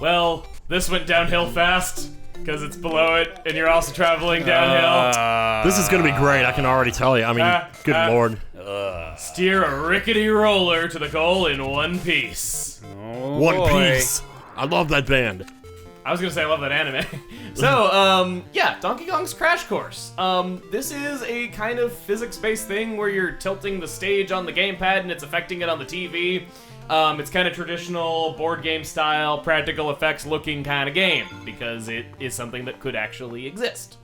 Well, this went downhill fast, because it's below it, and you're also traveling downhill. This is gonna be great, I can already tell you. I mean, good lord. Steer a rickety roller to the goal in one piece. Oh, One boy. Piece. I love that band. I was gonna say I love that anime. So, yeah, Donkey Kong's Crash Course. This is a kind of physics-based thing where you're tilting the stage on the gamepad and it's affecting it on the TV. It's kind of traditional board game style, practical effects looking kind of game because it is something that could actually exist.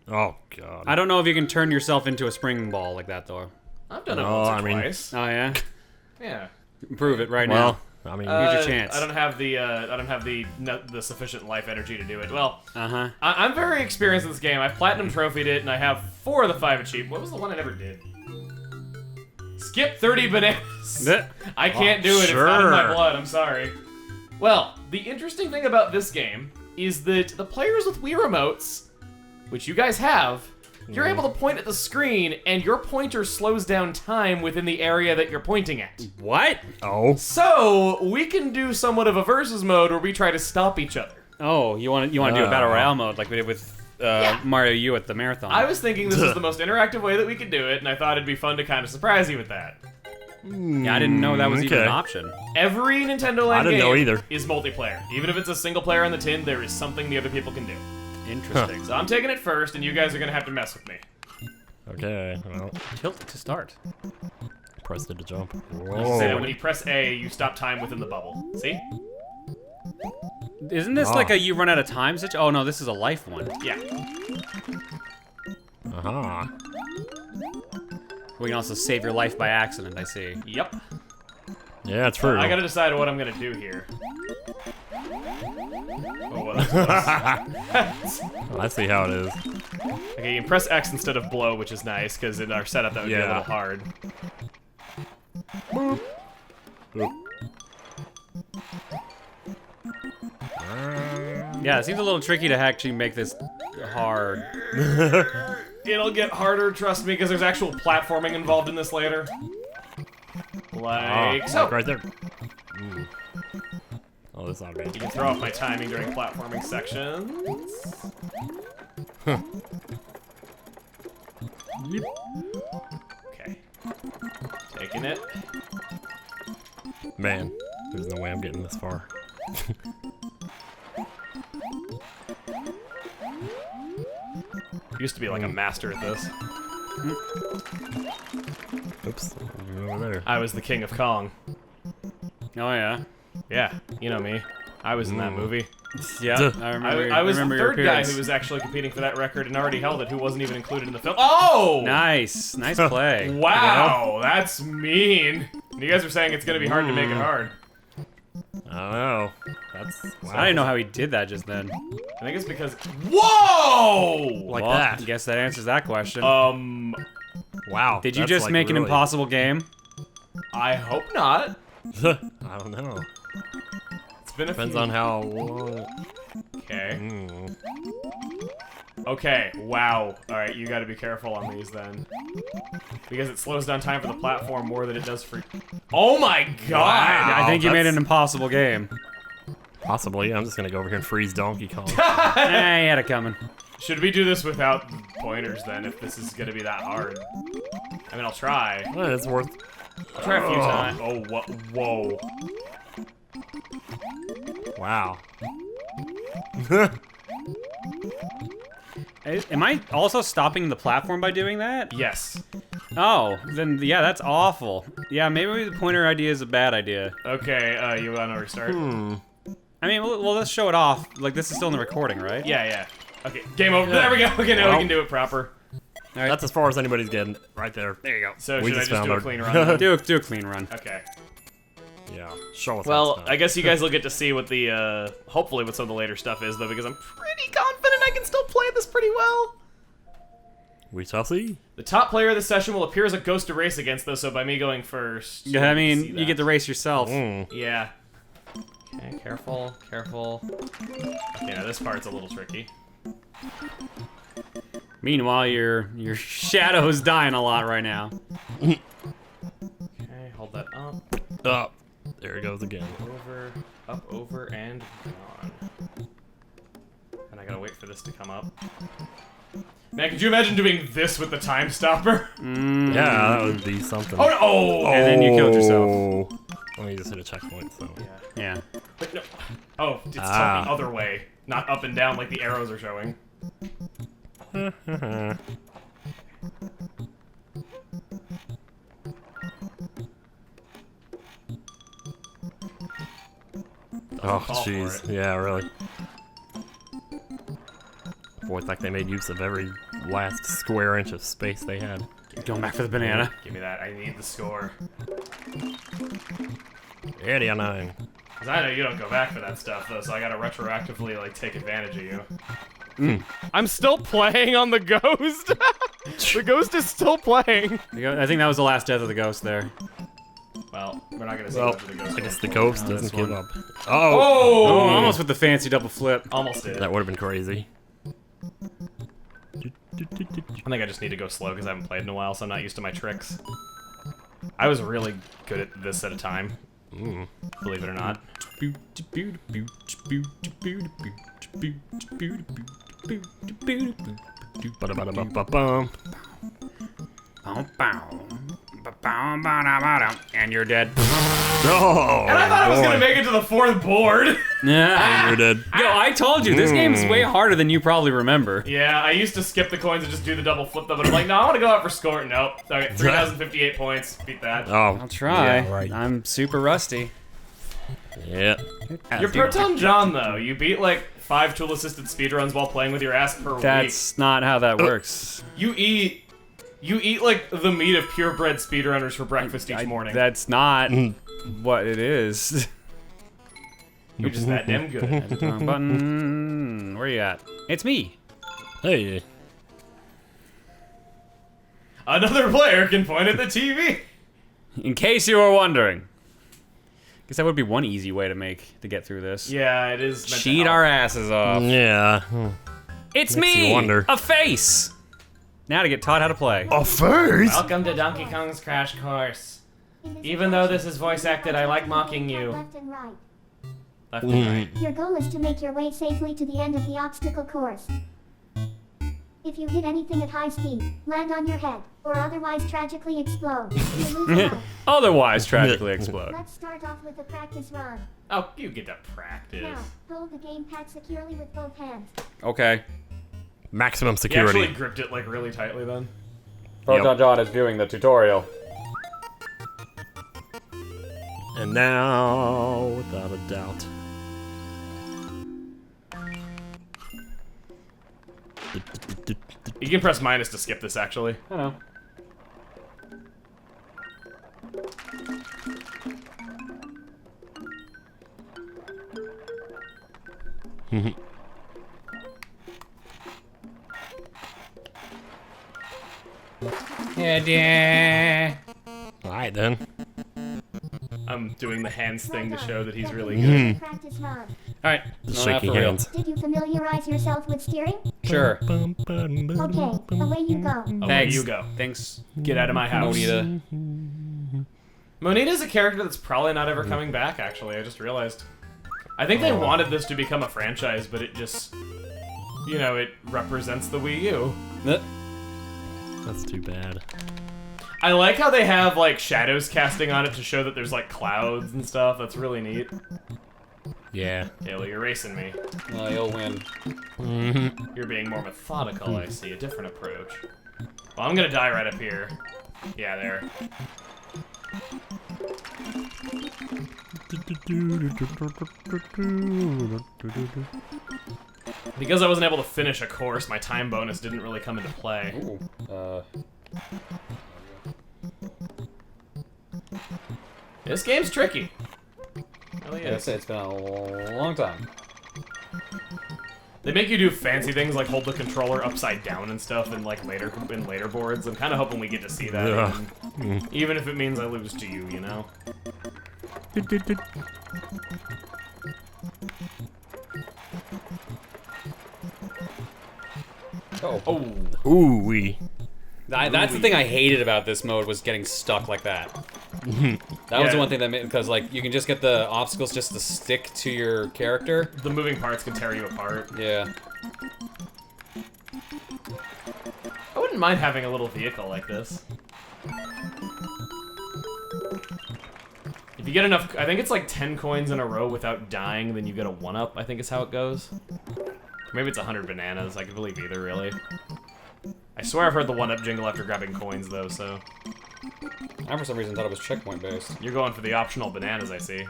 Oh god. I don't know if you can turn yourself into a spring ball like that, though. I've done it once or twice. Oh, yeah? Yeah. Prove it right Well, now. I mean, Here's your chance. I don't have the sufficient life energy to do it. Well, Uh-huh. I'm very experienced in this game. I've platinum trophied it, and I have 4 of the 5 achievements. What was the one I never did? Skip 30 bananas. I can't do it. Sure. It's not in my blood. I'm sorry. Well, the interesting thing about this game is that the players with Wii remotes, which you guys have, you're able to point at the screen, and your pointer slows down time within the area that you're pointing at. What? oh. So we can do somewhat of a versus mode where we try to stop each other. Oh, you want to do a battle royale mode like we did with Mario U at the marathon? I was thinking this was the most interactive way that we could do it, and I thought it'd be fun to kind of surprise you with that. Yeah, I didn't know that was even an Okay. option. Every Nintendo Land didn't game know either. is multiplayer. Even if it's a single player on the tin, there is something the other people can do. Interesting. So I'm taking it first, and you guys are gonna have to mess with me. Okay, well, Tilt to start. pressed it to jump. Say that when you press A, you stop time within the bubble. See? Isn't this like a you run out of time situation? Oh no, this is a life one. Yeah. Uh-huh. We can also save your life by accident, I see. Yep. Yeah, it's true. I gotta decide what I'm gonna do here. Oh, well, that's close. I see how it is. Okay, you can press X instead of blow, which is nice, because in our setup that would be a Yeah. little hard. Boop. Yeah, it seems a little tricky to actually make this hard. It'll get harder, trust me, because there's actual platforming involved in this later. Like so. Like right there. Oh, this ought to be. You can throw off my timing during platforming sections. Okay. Taking it. Man, there's no way I'm getting this far. Used to be like a master at this. Oops. Over there. I was the king of Kong. Oh yeah. Yeah, you know me. I was in that movie. Yeah, Duh. I remember. I was the remember your third guy appearance. who was actually competing for that record and already held it, who wasn't even included in the film. Oh! Nice, nice play. Wow, that's mean. You guys are saying it's gonna be hard to make it hard. I don't know. That's. Wow. I didn't know how he did that just then. I think it's because. Whoa! Like Well, that. Guess that answers that question. Wow. Did you that's, just like, make an really- impossible game? I hope not. I don't know. It's been a Depends few. on how. Okay. Mm. Okay. Wow. All right, you got to be careful on these then, because it slows down time for the platform more than it does for. Oh my God! Wow. I think you made that's- an impossible game. Possibly. I'm just gonna go over here and freeze Donkey Kong. He had it coming. Should we do this without pointers then? If this is gonna be that hard, I mean, I'll try. Well, it's worth. I'll try a few times. Oh, what? Whoa. Wow. Am I also stopping the platform by doing that? Yes. Oh, then yeah, that's awful. Yeah, maybe the pointer idea is a bad idea. Okay. You wanna restart? I mean, well, let's show it off. Like, this is still in the recording, right? Yeah. Yeah. Okay. Game over. There we go. Okay, now we Well. can do it proper. All right. That's as far as anybody's getting. Right there. There you go. So We should I just found do a our- clean run? then? do a clean run. Okay. Yeah. Show us. Well, how it's I done. guess you guys will get to see what the, hopefully what some of the later stuff is, though, because I'm pretty confident I can still play this pretty well. We shall see. The top player of the session will appear as a ghost to race against, though, so by me going first... Yeah, I you mean, see you that. get to race yourself. Yeah. Okay, careful, careful. Okay, now this part's a little tricky. Meanwhile, your shadow's dying a lot right now. Okay, hold that up, Oh, there it goes again. over... Up, over, and gone. And I gotta wait for this to come up. Man, could you imagine doing this with the time stopper? Yeah, that would be something. Oh, no! Oh! And then you killed yourself. Let me just hit a checkpoint, so. Yeah. Wait, no. Oh, it's tilting the other way. Not up and down like the arrows are showing. Oh, call for jeez. it. Yeah, really. Boy, it's like they made use of every last square inch of space they had. Going back for the banana. Give me that. I need the score. 89. Because I know you don't go back for that stuff, though, so I gotta retroactively, like, take advantage of you. I'm still playing on the ghost! The ghost is still playing! I think that was the last death of the ghost there. Well, we're not gonna see Well, much of the ghost. I guess the going forward. ghost doesn't this give one. up. Oh! Oh, Oh! almost with the fancy double flip. Almost did. That would have been crazy. I think I just need to go slow because I haven't played in a while, so I'm not used to my tricks. I was really good at this at a time. Believe it or not. Ba-da-ba-da-ba-ba-bum. And you're dead. Oh! And I thought I was boy. gonna make it to the fourth board! Yeah. You're dead. Yo, I told you, this game is way harder than you probably remember. Yeah, I used to skip the coins and just do the double flip though, but I'm like, no, I wanna go out for score. Nope. Okay, 3,058 points. Beat that. Oh. I'll try. Yeah, right. I'm super rusty. Yeah. You're Proton John, though. You beat like 5 tool-assisted speedruns while playing with your ass per week. That's not how that works. You eat like the meat of purebred speedrunners for breakfast each morning. That's not what it is. You're just that damn good. Wrong button. Where you at? It's me. Hey. Another player can point at the TV. In case you were wondering. Guess that would be one easy way to get through this. Yeah, it is. meant to Cheat help. our asses off. Yeah. It's Makes me! you wonder. A face! Now to get taught how to play. A face? Welcome to Donkey Kong's Crash Course. Even though this is voice acted, I like mocking you. Left and right. Left and right. Your goal is to make your way safely to the end of the obstacle course. If you hit anything at high speed, land on your head, or otherwise tragically explode, you lose a life. Otherwise, tragically explode. Let's start off with a practice run. Oh, you get to practice. Now, hold the gamepad securely with both hands. Okay. Maximum You security. actually gripped it like really tightly then. Proton John is viewing the tutorial. And now, without a doubt. You can press minus to skip this actually. I know. Yeah. Alright then. I'm doing the hands thing to show that he's really Mm-hmm. good. Practice run. Alright. The shaky hands. Did you familiarize yourself with steering? Sure. Okay, away you go. Away Thanks. you go. Thanks, Get out of my house. Monita. Monita's a character that's probably not ever coming back, actually. I just realized. I think they wanted this to become a franchise, but it just, you know, it represents the Wii U. That's too bad. I like how they have, like, shadows casting on it to show that there's, like, clouds and stuff. That's really neat. Yeah. Taylor, you're racing me. You'll win. You're being more methodical, I see. A different approach. Well, I'm gonna die right up here. Yeah, there. Because I wasn't able to finish a course, my time bonus didn't really come into play. Ooh. This game's tricky. Really is. It's been a long time. They make you do fancy things like hold the controller upside down and stuff in like later boards. I'm kind of hoping we get to see that, Yeah. even if it means I lose to you, you know. Oh. Ooh wee. That's the thing I hated about this mode was getting stuck like that. That was the one thing that made, because like you can just get the obstacles just to stick to your character. The moving parts can tear you apart. Yeah. I wouldn't mind having a little vehicle like this. If you get enough, I think it's like 10 coins in a row without dying, then you get a 1-up, I think is how it goes. Maybe it's 100 bananas, I could believe either, really. I swear I've heard the 1-up jingle after grabbing coins, though, so... I, for some reason, thought it was checkpoint based. You're going for the optional bananas, I see.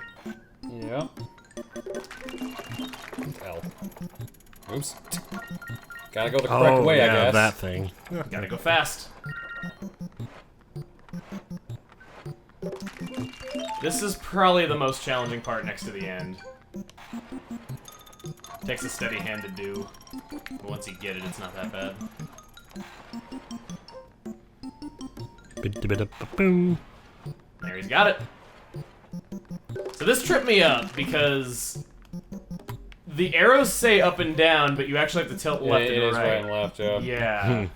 Yeah. L. Oops. Gotta go the correct way, I guess. that thing. Gotta go fast. This is probably the most challenging part next to the end. Takes a steady hand to do, but once you get it, it's not that bad. Boom. There, he's got it. So this tripped me up because the arrows say up and down, but you actually have to tilt left and right. Right and left, yeah. Yeah.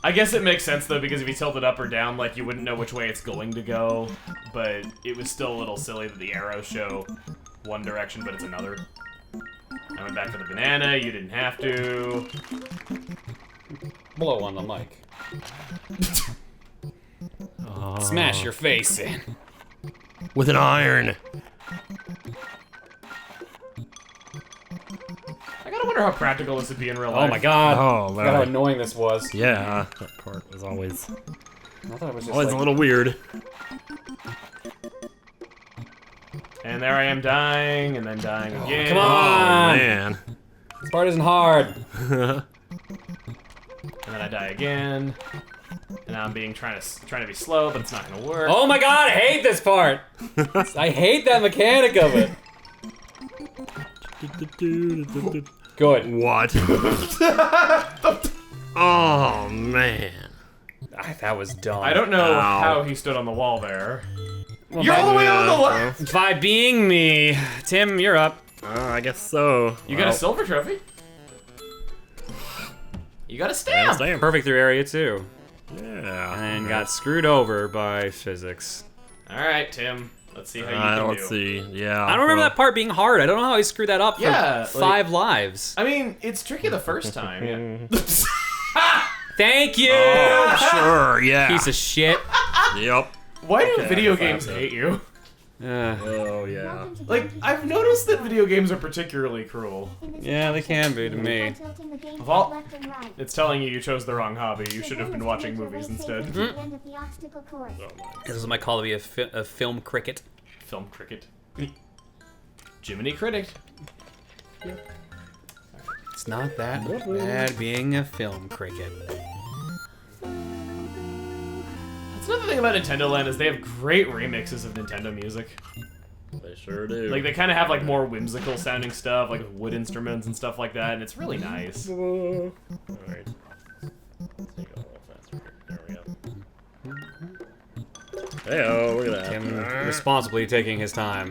I guess it makes sense though, because if you tilt it up or down, like you wouldn't know which way it's going to go. But it was still a little silly that the arrows show one direction, but it's another. I went back for the banana. You didn't have to. Blow on the mic. Smash your face in. With an iron. I gotta wonder how practical this would be in real life. Oh my god. Oh, Look how annoying this was. Yeah, that part was always I thought it was just always like... a little weird. And there I am dying, and then dying again. Come Oh on! man. This part isn't hard. And then I die again. And now I'm trying to be slow, but it's not gonna work. Oh my god, I hate this part! I hate that mechanic of it. Good. What? Oh man. That was dumb. I don't know Ow. how he stood on the wall there. Well, You're all the way on the Yeah, left! By being me. Tim, you're up. I guess so. You got a silver trophy. You got a stamp! Stamp. Perfect through area 2. Yeah. And got screwed over by physics. Alright, Tim. Let's see how you can Let's see. Yeah. I don't remember that part being hard. I don't know how he screwed that up for Yeah, 5 lives. I mean, it's tricky the first time. Thank you! Oh, sure, yeah. Piece of shit. Yep. Why do Okay, video I thought games so. hate you? Oh, yeah. Welcome to Like, Dungeons I've noticed that video games are particularly cruel. In this Yeah, they can be to by me. tilting the gamepad Of all- left and right. It's telling you chose the wrong hobby. You The should have goal been is to watching make your movies way safely instead. to the end of the obstacle course. This is my call to be a film cricket. Film cricket. Jiminy Critic. It's not that bad being a film cricket. That's another thing about Nintendo Land is they have great remixes of Nintendo music. They sure do. Like, they kind of have, like, more whimsical sounding stuff, like with wood instruments and stuff like that, and it's really nice. Alright. Let's take it a little faster here. There we go. Hey-oh, look at that. Him responsibly taking his time.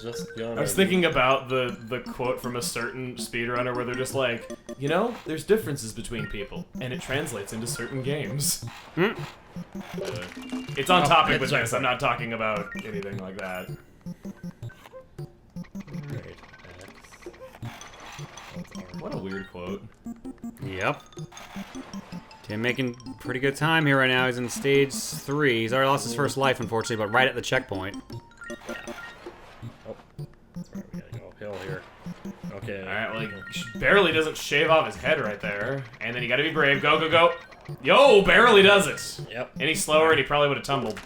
Just gonna... I was thinking about the quote from a certain speedrunner where they're just like, you know, there's differences between people, and it translates into certain games. It's on topic with this, I'm not talking about anything like that. Right. What a weird quote. Yep. Tim making pretty good time here right now. He's in stage 3. He's already lost his first life, unfortunately, but right at the checkpoint. Oh. That's right, we gotta go uphill here. Okay. Alright, well, he barely doesn't shave off his head right there. And then you gotta be brave. Go, go, go. Yo, barely does it. Yep. Any slower and he probably would have tumbled.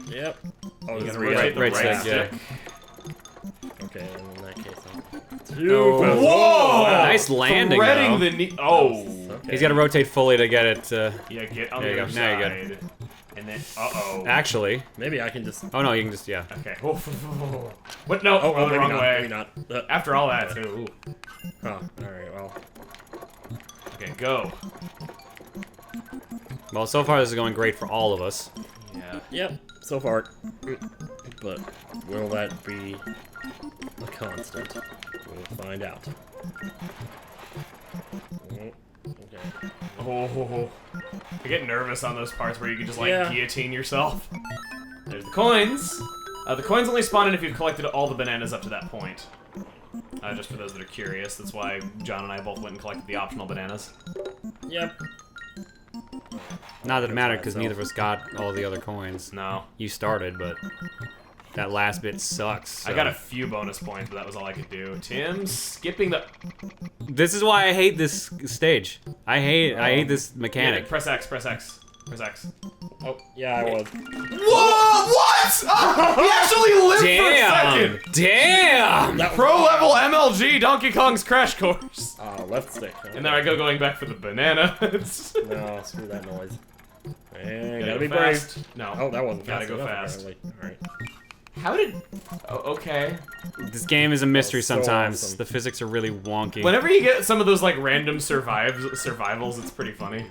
Yep. Oh, You this gotta is rotate the right right stick, stick. Okay, in that case, Oh. Whoa! Nice landing, Threading though. the knee. Oh. okay. He's got to rotate fully to get it. Yeah, get on There the you other go. Now you're side. And then, uh-oh. Actually. Maybe I can just... Oh, no, you can just, yeah. Okay. What? No, Oh, oh, the maybe wrong not, way. maybe not. After all that, too. Huh, alright, well... Okay, go. Well, so far this is going great for all of us. Yeah. Yep, so far. But will that be a constant? We'll find out. Okay. Oh. I get nervous on those parts where you can just, like, Yeah. guillotine yourself. There's the coins. The coins only spawn in if you've collected all the bananas up to that point. Just for those that are curious, that's why John and I both went and collected the optional bananas. Yep. Not that it mattered, because neither of us got all the other coins. No. You started, but that last bit sucks. I got a few bonus points, but that was all I could do. Tim's skipping the... This is why I hate this stage. I hate this mechanic. Yeah, press X, press X. Press X. Oh, yeah, I was. Whoa! What? He actually lived for a second! Damn! Pro level MLG Donkey Kong's Crash Course. Left stick. And then I go going back for the banana. No, screw that noise. And gotta be fast. brave. No. Oh, that wasn't Gotta fast go enough, fast. apparently. Alright. How did... Oh, okay. This game is a mystery so sometimes. awesome. The physics are really wonky. Whenever you get some of those, like, random survivals, it's pretty funny.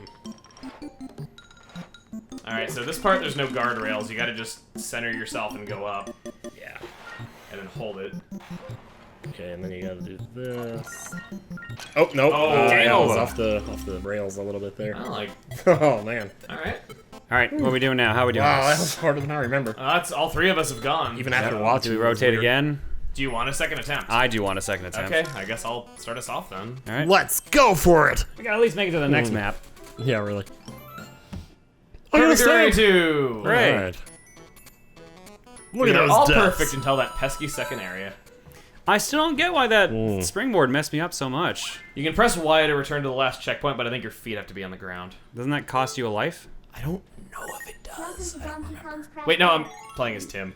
Alright, so this part, there's no guardrails. You gotta just center yourself and go up. Yeah. And then hold it. Okay, and then you gotta do this. Oh, nope. Oh, yeah, I was damn. off the rails a little bit there. Oh, like... Oh, man. Alright. Alright, what are we doing now? How are we doing Wow, that this? was harder than I remember. That's all three of us have gone. Even after Do watching we it, it was rotate weird. again? Do you want a second attempt? I do want a second attempt. Okay, I guess I'll start us off then. Alright. Let's go for it! We gotta at least make it to the next map. Yeah, really. Perfect 32! Hooray. Alright. Look We at are those all deaths. perfect until that pesky second area. I still don't get why that springboard messed me up so much. You can press Y to return to the last checkpoint, but I think your feet have to be on the ground. Doesn't that cost you a life? I don't know if it Welcome does. to Donkey Kong's Crash Wait, no, I'm Course. playing as Tim.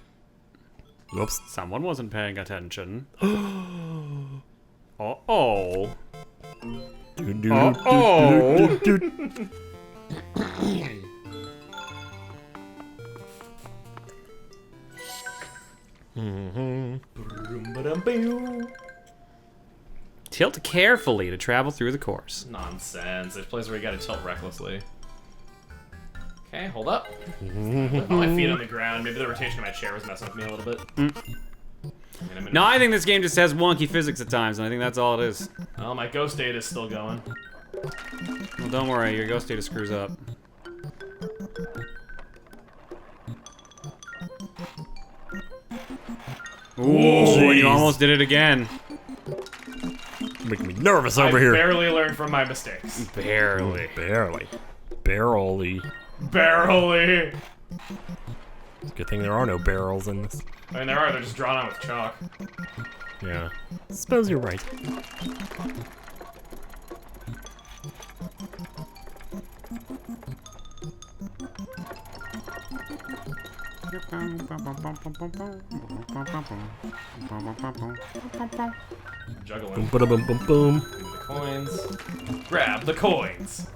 Whoops. Someone wasn't paying attention. Uh-oh. Uh-oh. Tilt carefully to travel through the course. Nonsense. There's places where you gotta tilt recklessly. Okay, hold up. Put my feet on the ground. Maybe the rotation of my chair was messing with me a little bit. No, I think this game just has wonky physics at times, and I think that's all it is. Well, my ghost data is still going. Well, don't worry, your ghost data screws up. Ooh, and you almost did it again. Making me nervous I over here. barely learned from my mistakes. Barely. Barely. Barely. Barely. Good thing there are no barrels in this. I mean, there are. They're just drawn on with chalk. Yeah. Suppose you're right. Juggling. Boom, boom, boom, boom. Give me the coins. Grab the coins.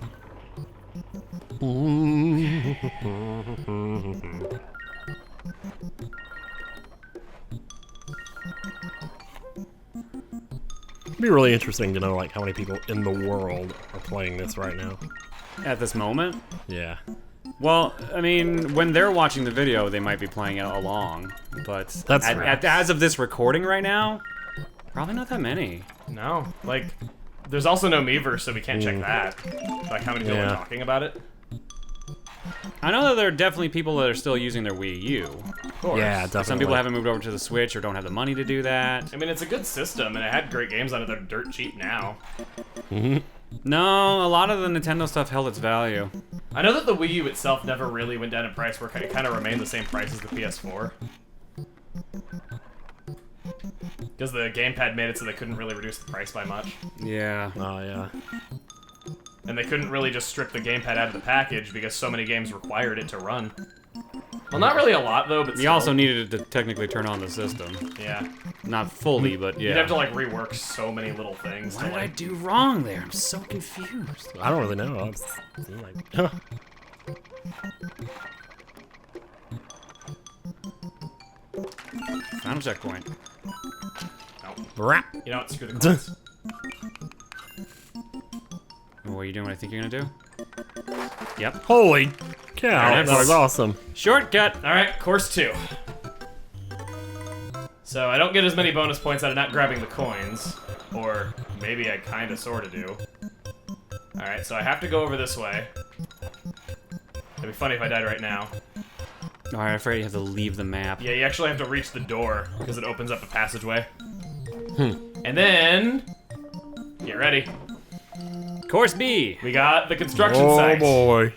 It'd be really interesting to know, like, how many people in the world are playing this right now. At this moment? Yeah. Well, I mean, when they're watching the video, they might be playing it along. But That's as of this recording right now, probably not that many. No, like, there's also no Miiverse, so we can't check that. Like, how many people are Yeah. talking about it? I know that there are definitely people that are still using their Wii U. Of course. Yeah, definitely. Some people haven't moved over to the Switch or don't have the money to do that. I mean, it's a good system, and it had great games on it that are dirt cheap now. No, a lot of the Nintendo stuff held its value. I know that the Wii U itself never really went down in price, where it kind of remained the same price as the PS4. Because the gamepad made it so they couldn't really reduce the price by much. Yeah. Oh, yeah. And they couldn't really just strip the gamepad out of the package because so many games required it to run. Well, not really a lot, though, but You still. also needed to technically turn on the system. Yeah. Not fully, but yeah. You'd have to, like, rework so many little things What to, did I like... do wrong there? I'm so confused. I don't really know. I'm like, Final checkpoint. No. Rap. You know what? Screw the coins. What are you doing? What I think you're gonna do? Yep. Holy cow. Alright, That was awesome. Shortcut. Alright, course 2. So I don't get as many bonus points out of not grabbing the coins. Or maybe I kinda sorta do. Alright, so I have to go over this way. It'd be funny if I died right now. Alright, I'm afraid you have to leave the map. Yeah, you actually have to reach the door because it opens up a passageway. And then, get ready. Course B! We got the construction Oh site. boy.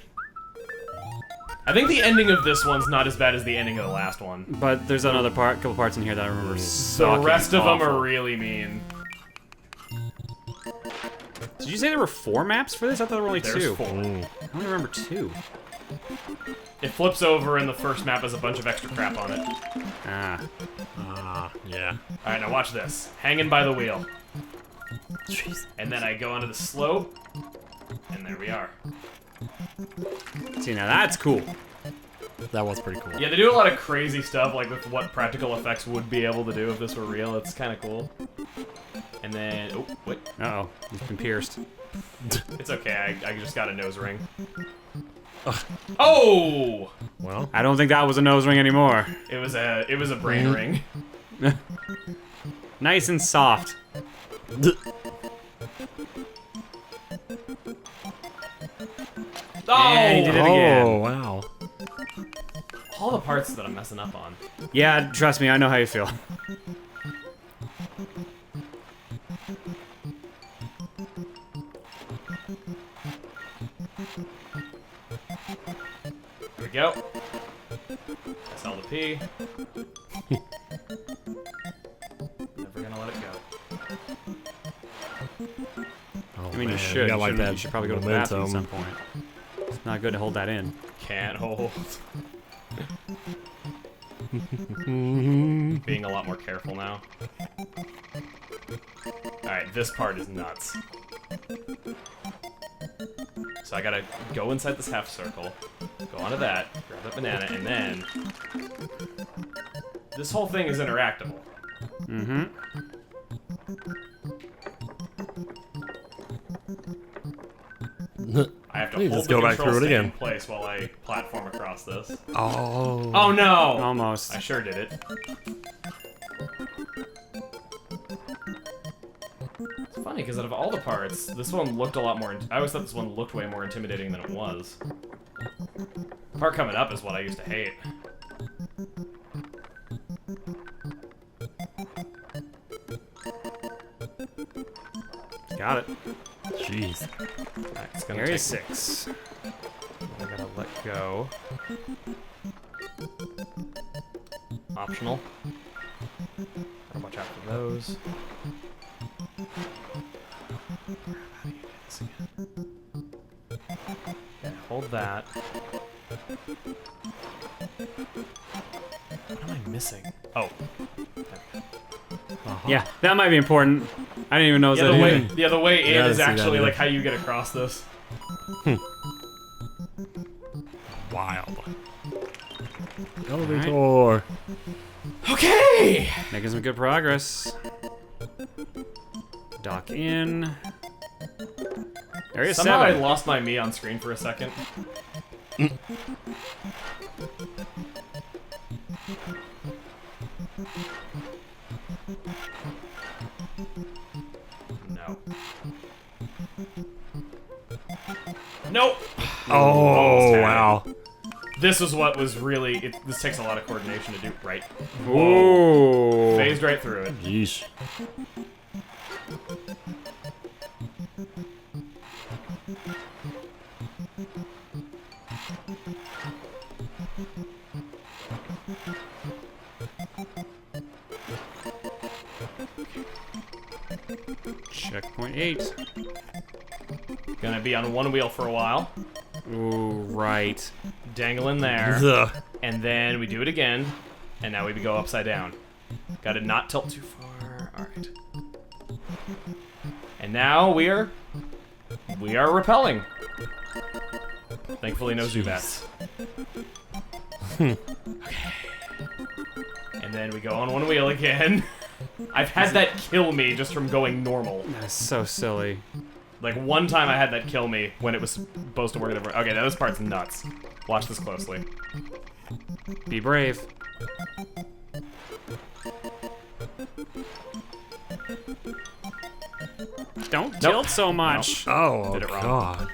I think the ending of this one's not as bad as the ending of the last one. But there's another couple parts in here that I remember The sucking rest of them awful. are really mean. Did you say there were 4 maps for this? I thought there were only There's 2. 4. I only remember 2. It flips over and the first map has a bunch of extra crap on it. Ah. Yeah. Alright, now watch this. Hanging by the wheel. Jeez. And then I go onto the slope, and there we are. See, now that's cool. That was pretty cool. Yeah, they do a lot of crazy stuff, like with what practical effects would be able to do if this were real. It's kind of cool. And then, oh, wait. Uh-oh, he's been pierced. It's okay, I just got a nose ring. Oh! Well, I don't think that was a nose ring anymore. It was a brain ring. Nice and soft. Oh! And he did it again. oh wow. All the parts that I'm messing up on. Yeah, trust me, I know how you feel. Here we go. Sell the P. Never gonna let it go. Oh, I mean, you man, should. got like You that should probably go to the bathroom at some momentum. point. It's not good to hold that in. Can't hold. Being a lot more careful now. Alright, this part is nuts. So I gotta go inside this half circle, go onto that, grab that banana, and then... This whole thing is interactable. Mm-hmm. I have to Please, hold let's the go back control through it stick in again. place while I platform across this. Oh. Oh no! Almost. I sure did it. It's funny, because out of all the parts, this one looked a lot more... I always thought this one looked way more intimidating than it was. The part coming up is what I used to hate. Got it. Jeez. Alright, it's gonna Area take... 6. I gotta let go. Optional. Gotta watch out for those. Yeah, hold that. What am I missing? Oh. Yeah, that might be important. I didn't even know Yeah, that. the way, even- yeah, the way in Yeah, I is see that actually either. like how you get across this. Wild. Elevator. Okay! Making some good progress. Dock in. Area Somehow I 7. lost my me on screen for a second. No. Nope! Almost Oh had it. wow. This is what was really... this takes a lot of coordination to do. Right. Ooh. Phased right through it. Yeesh. Checkpoint 8. Gonna be on one wheel for a while. Ooh, right. Dangling there. Ugh. And then we do it again. And now we go upside down. Gotta not tilt too far. Alright. And now we are repelling. Thankfully no Zubats. Okay. And then we go on one wheel again. I've had that kill me just from going normal. That's so silly. Like one time I had that kill me when it was supposed to work. Okay, now this part's nuts. Watch this closely. Be brave. Don't tilt so much. Oh Did it wrong. god.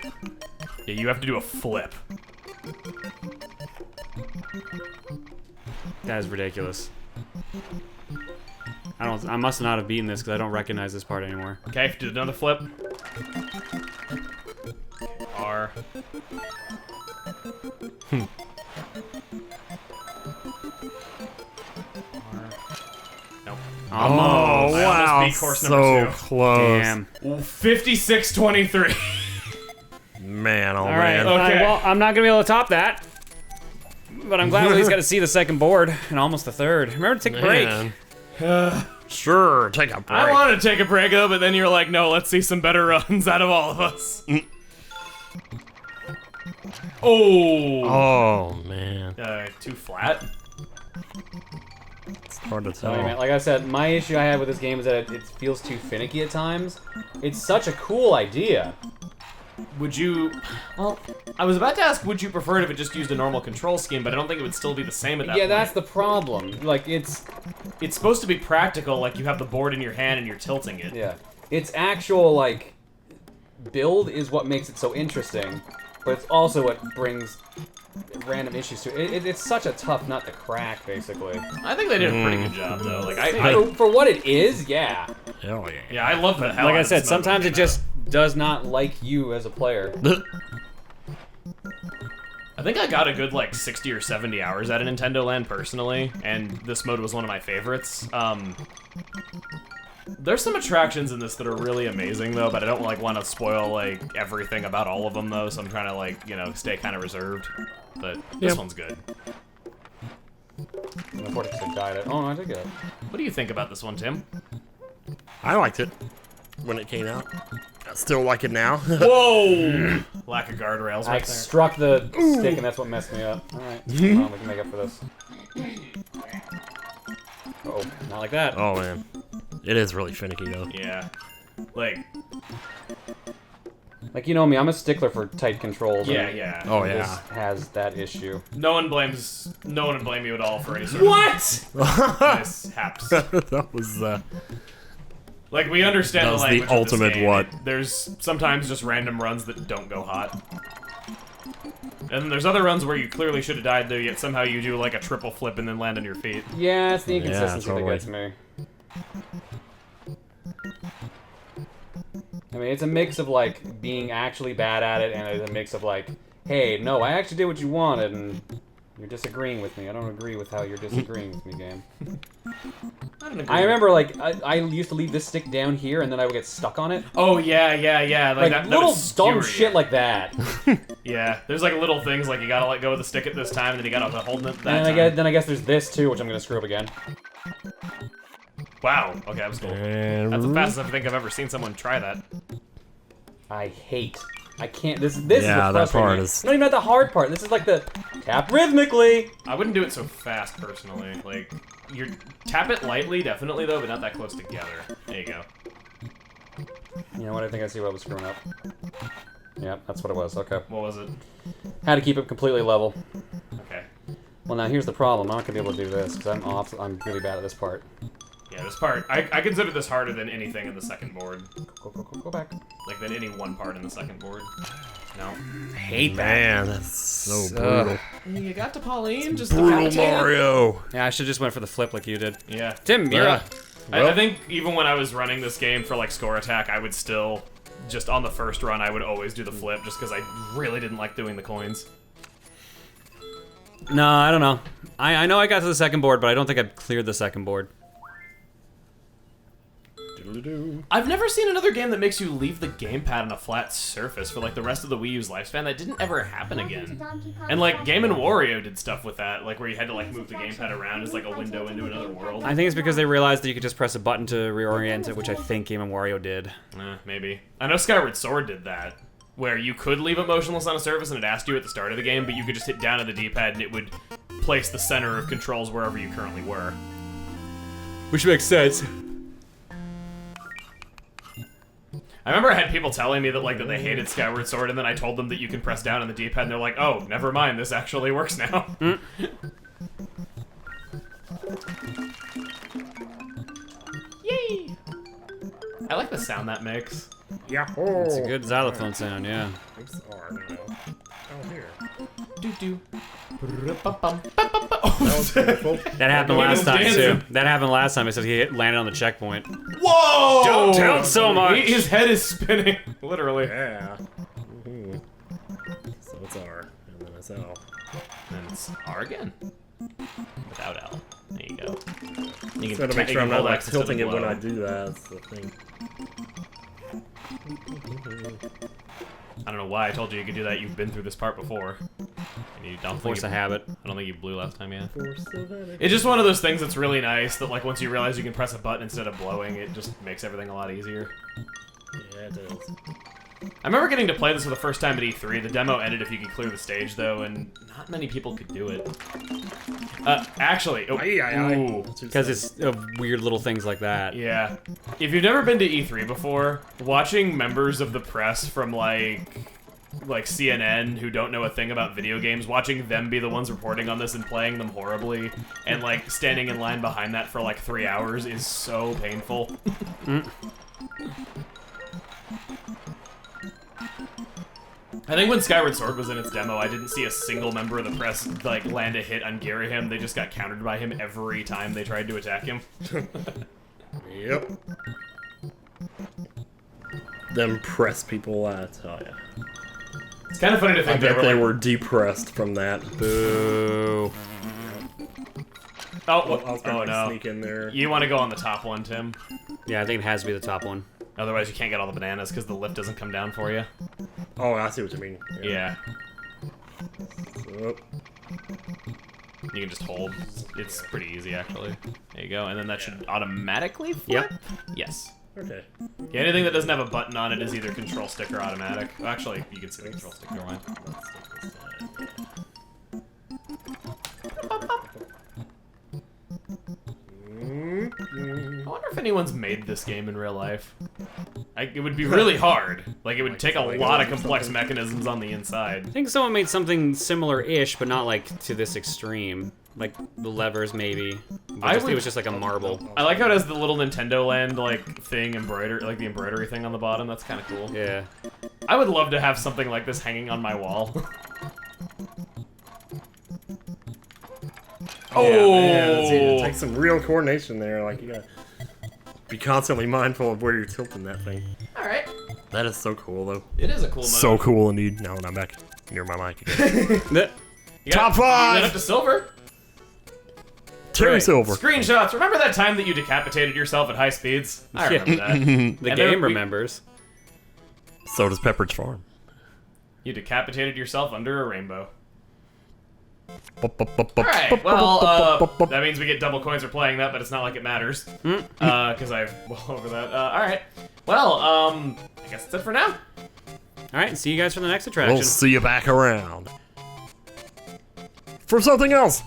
Yeah, you have to do a flip. That is ridiculous. I must not have beaten this because I don't recognize this part anymore. Okay, do another flip. R. Nope. Oh, I wow. almost beat course So number 2. close. Damn. 56-23. Man, oh All right. man. Okay. Well, I'm not gonna be able to top that. But I'm glad we at least got to see the second board and almost the third. Remember to take a break. Man. Sure, take a break. I wanted to take a break though, but then you're like, no, let's see some better runs out of all of us. Oh. Oh, man. Too flat. It's hard to Sorry, tell. man. Like I said, my issue I have with this game is that it feels too finicky at times. It's such a cool idea. Would you... Well, I was about to ask, would you prefer it if it just used a normal control scheme, but I don't think it would still be the same at that Yeah, point. that's the problem. Like, it's supposed to be practical, like you have the board in your hand and you're tilting it. yeah. Its actual, like, build is what makes it so interesting, but it's also what brings random issues to it. It's such a tough nut to crack, basically. I think they did a pretty good job, though. Like, I For what it is, yeah. Hell yeah. yeah, I love the hell Like out I of said, this mode sometimes when it came just does not like you as a player. I think I got a good, like, 60 or 70 hours out of Nintendo Land, personally, and this mode was one of my favorites. There's some attractions in this that are really amazing, though, but I don't, like, want to spoil, like, everything about all of them, though, so I'm trying to, like, you know, stay kind of reserved. But this one's good. The vortex had died. Oh, no, I did get it. What do you think about this one, Tim? I liked it when it came out. I still like it now. Whoa! Lack of guardrails I right there. struck the stick, and that's what messed me up. Alright, come on, we can make up for this. Uh-oh, not like that. Oh, man. It is really finicky, though. Yeah. Like, Like, you know me, I'm a stickler for tight controls. yeah, and yeah. Oh, This yeah. has that issue. No one would blame you at all for any sort of mishaps. That was, Like, we understand That the was the language of this ultimate game. what? There's sometimes just random runs that don't go hot. And then there's other runs where you clearly should have died there, yet somehow you do like a triple flip and then land on your feet. Yeah, it's the inconsistency totally. that gets me. I mean, it's a mix of, like, being actually bad at it, and it's a mix of, like, hey, no, I actually did what you wanted, and you're disagreeing with me. I don't agree with how you're disagreeing with me, game. I don't agree. I remember, like, I used to leave this stick down here, and then I would get stuck on it. Oh, yeah. Like, that little would dumb skewer shit you. like that. Yeah, there's like little things like you gotta let go of the stick at this time, and then you gotta hold it that And time. then I guess there's this, too, which I'm gonna screw up again. Wow. Okay, that was cool. That's the fastest I think I've ever seen someone try that. I can't, this is Yeah, what's that frustrating part me. is- Not even at the hard part, this is like the tap rhythmically. I wouldn't do it so fast, personally. Like, you tap it lightly, definitely, though, but not that close together. There you go. You know what, I think I see what I was screwing up. Yep, that's what it was, okay. What was it? Had to keep it completely level. Okay. Well, now here's the problem. I'm not gonna be able to do this because I'm really bad at this part. Yeah, this part, I consider this harder than anything in the second board. Go back. Like, than any one part in the second board. No. Hate Man, that's so brutal. You got to Pauline, just Brutal decapitate her. Mario. Yeah, I should just went for the flip like you did. Yeah. Tim, you're up. I think even when I was running this game for, like, score attack, I would still, just on the first run, I would always do the flip, just because I really didn't like doing the coins. No, I don't know. I know I got to the second board, but I don't think I've cleared the second board. I've never seen another game that makes you leave the gamepad on a flat surface for like the rest of the Wii U's lifespan. That didn't ever happen again. And like Game & Wario did stuff with that, like where you had to like move the gamepad around as like a window into another world. I think it's because they realized that you could just press a button to reorient it, which I think Game & Wario did. Maybe. I know Skyward Sword did that, where you could leave it motionless on a surface and it asked you at the start of the game, but you could just hit down on the D-pad and it would place the center of controls wherever you currently were. Which makes sense. I remember I had people telling me that like that they hated Skyward Sword, and then I told them that you can press down on the D-pad, and they're like, "Oh, never mind. This actually works now." Yay! I like the sound that makes. Yahoo! It's a good xylophone sound, yeah. Oh, here. That happened last time too. That happened last time. It says he landed on the checkpoint. Whoa! Don't tilt so much. His head is spinning, literally. Yeah. So it's R, and then it's L. And it's R again. Without L. There you go. You Just gotta make sure I'm not like tilting it when I do that. That's the thing. I don't know why I told you could do that. You've been through this part before. And you don't Force think a habit. I don't think you blew last time, yeah. Force of habit. It's just one of those things that's really nice that, like, once you realize you can press a button instead of blowing, it just makes everything a lot easier. Yeah, it does. I remember getting to play this for the first time at E3. The demo ended if you could clear the stage, though, and not many people could do it. Actually, ooh. Because it's weird little things like that. Yeah. If you've never been to E3 before, watching members of the press from, like CNN who don't know a thing about video games, watching them be the ones reporting on this and playing them horribly, and, like, standing in line behind that for, like, 3 hours is so painful. I think when Skyward Sword was in its demo, I didn't see a single member of the press, like, land a hit on Girahim. They just got countered by him every time they tried to attack him. Yep. Them press people, I tell ya. It's kind of funny to I think bet they like, were depressed from that. Boo. Oh, I was oh trying to no. sneak in there. You want to go on the top one, Tim. Yeah, I think it has to be the top one. Otherwise you can't get all the bananas because the lift doesn't come down for you. Oh, I see what you mean. Yeah. Oh. You can just hold. It's pretty easy, actually. There you go. And then that should automatically flip? Yep. Yes. Okay. Yeah, anything that doesn't have a button on it is either control stick or automatic. Well, actually, you can see the control stick. Never mind. I wonder if anyone's made this game in real life. It would be really hard. Like, it would take a lot of complex mechanisms on the inside. I think someone made something similar-ish, but not like to this extreme. Like the levers, maybe. But it was just like a marble. I like how it has the little Nintendo Land like thing embroidered, like the embroidery thing on the bottom. That's kind of cool. Yeah. I would love to have something like this hanging on my wall. Yeah, it takes some real coordination there. Like, you gotta be constantly mindful of where you're tilting that thing. All right. That is so cool, though. It is a cool mode. So cool, indeed. Now that I'm back near my mic again. Top 5! You got up to silver. Terry Silver. Screenshots. Remember that time that you decapitated yourself at high speeds? I remember that. The game remembers. So does Pepperidge Farm. You decapitated yourself under a rainbow. Alright, well, that means we get double coins for playing that, but it's not like it matters. Because I've well over that. Alright. Well, I guess that's it for now. Alright, see you guys for the next attraction. We'll see you back around. For something else.